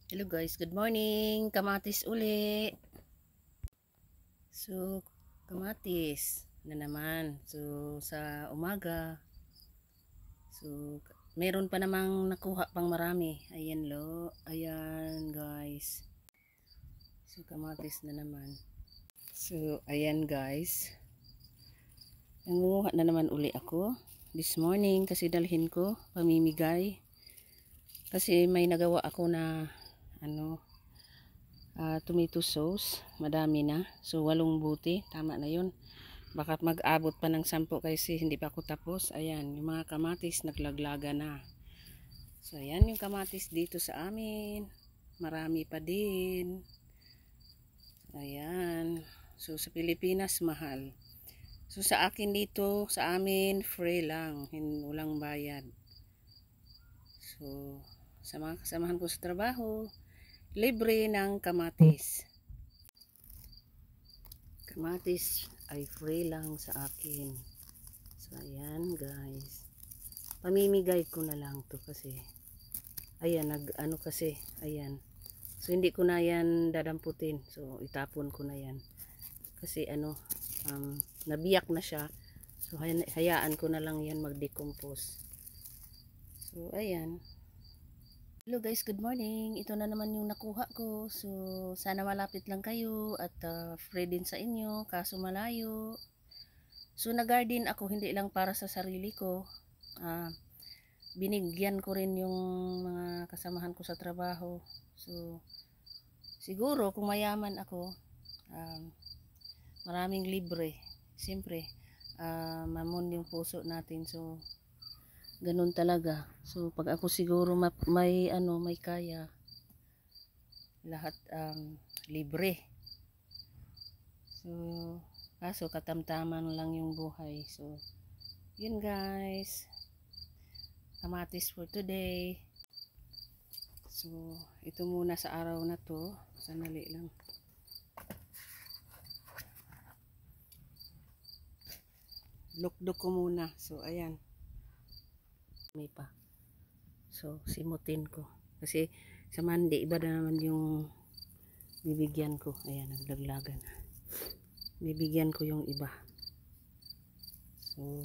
Hello guys, good morning. Kamatis uli. So, kamatis na naman. So, sa umaga. So, meron pa namang nakuha pang marami. Ayan lo. Ayan guys. So, kamatis na naman. So, ayan guys. Nangunguha na naman uli ako. This morning kasi dalhin ko pamimigay. Kasi may nagawa ako na tomato sauce, madami na. So 8 buti, tama na 'yun. Baka mag-abot pa ng 10 kasi hindi pa ako tapos. Ayan, yung mga kamatis naglaglaga na. So ayan yung kamatis dito sa amin. Marami pa din. Ayan. So sa Pilipinas mahal. So sa akin dito, sa amin free lang, walang bayad. So sa mga kasamahan ko sa trabaho, libre ng kamatis. Kamatis ay free lang sa akin. So ayan guys, pamimigay ko na lang to kasi ayan kasi ayan. So hindi ko na yan dadamputin, so itapon ko na yan kasi nabiyak na siya. So hayaan ko na lang yan mag-decompose. So ayan. Hello guys, good morning. Ito na naman yung nakuha ko. So sana malapit lang kayo at free din sa inyo kaso malayo. So nag-garden ako hindi lang para sa sarili ko. Binigyan ko rin yung mga kasamahan ko sa trabaho. So siguro kung mayaman ako, maraming libre. Siyempre, mamon yung puso natin. So ganun talaga. So pag ako siguro may kaya lahat libre. So kaso katamtaman lang yung buhay. So yun guys, kamatis for today. So ito muna sa araw na to, sanali lang. Lukdok ko muna. So ayan, may pa. So simutin ko kasi sa mandi iba na naman yung bibigyan ko. Ayan, naglaglagan. Bibigyan ko yung iba. So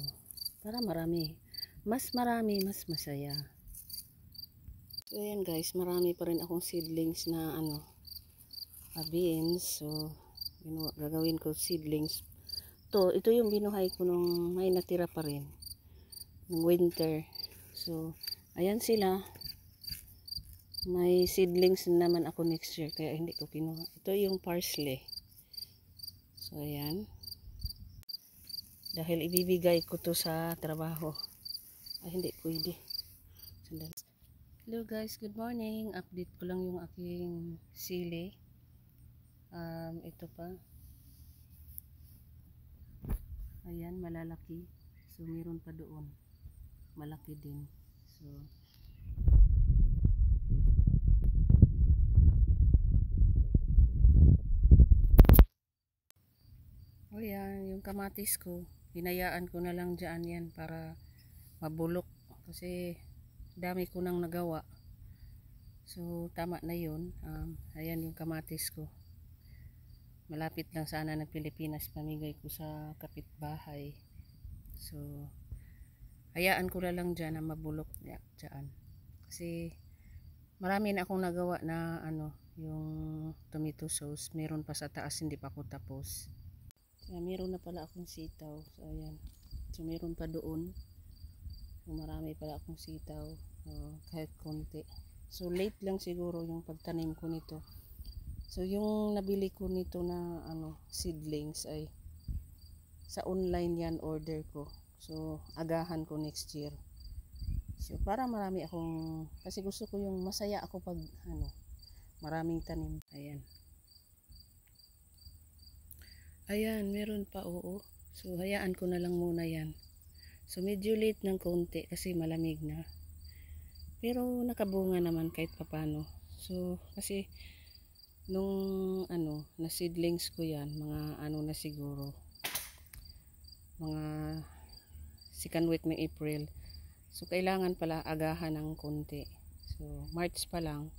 para marami, mas masaya. So ayan guys, marami pa rin akong seedlings na beans. So gagawin ko seedlings. Ito yung binuhay ko nung may natira pa rin ng winter. So ayan sila. May seedlings naman ako next year kaya hindi ko kinuha. Ito yung parsley. So ayan. Dahil ibibigay ko to sa trabaho. Ay hindi pwede. Sandali. Hello guys, good morning. Update ko lang yung aking sili. Ito pa. Ayan, malalaki. So meron pa doon. Malaki din. So ayan, yung kamatis ko, hinayaan ko na lang dyan yan para mabulok kasi dami ko nang nagawa. So tama na yun. Ayan yung kamatis ko. Malapit lang sana ng Pilipinas, pamigay ko sa kapitbahay. So hayaan ko na lang dyan na mabulok dyan. Kasi marami na akong nagawa na yung tomato sauce. Meron pa sa taas, hindi pa ako tapos. So, meron na pala akong sitaw. So ayan. So meron pa doon. So, marami pala akong sitaw. Kahit konti. So late lang siguro yung pagtanim ko nito. So yung nabili ko nito na seedlings ay sa online yan order ko. So agahan ko next year. So para marami akong, kasi gusto ko yung masaya ako pag maraming tanim. Ayan. Ayan, meron pa, oo. So hayaan ko na lang muna yan. So medyo late ng konti kasi malamig na. Pero nakabunga naman kahit papano. So kasi nung na seedlings ko yan, mga na siguro, mga second week ng April. So kailangan pala agahan ng konti. So March pa lang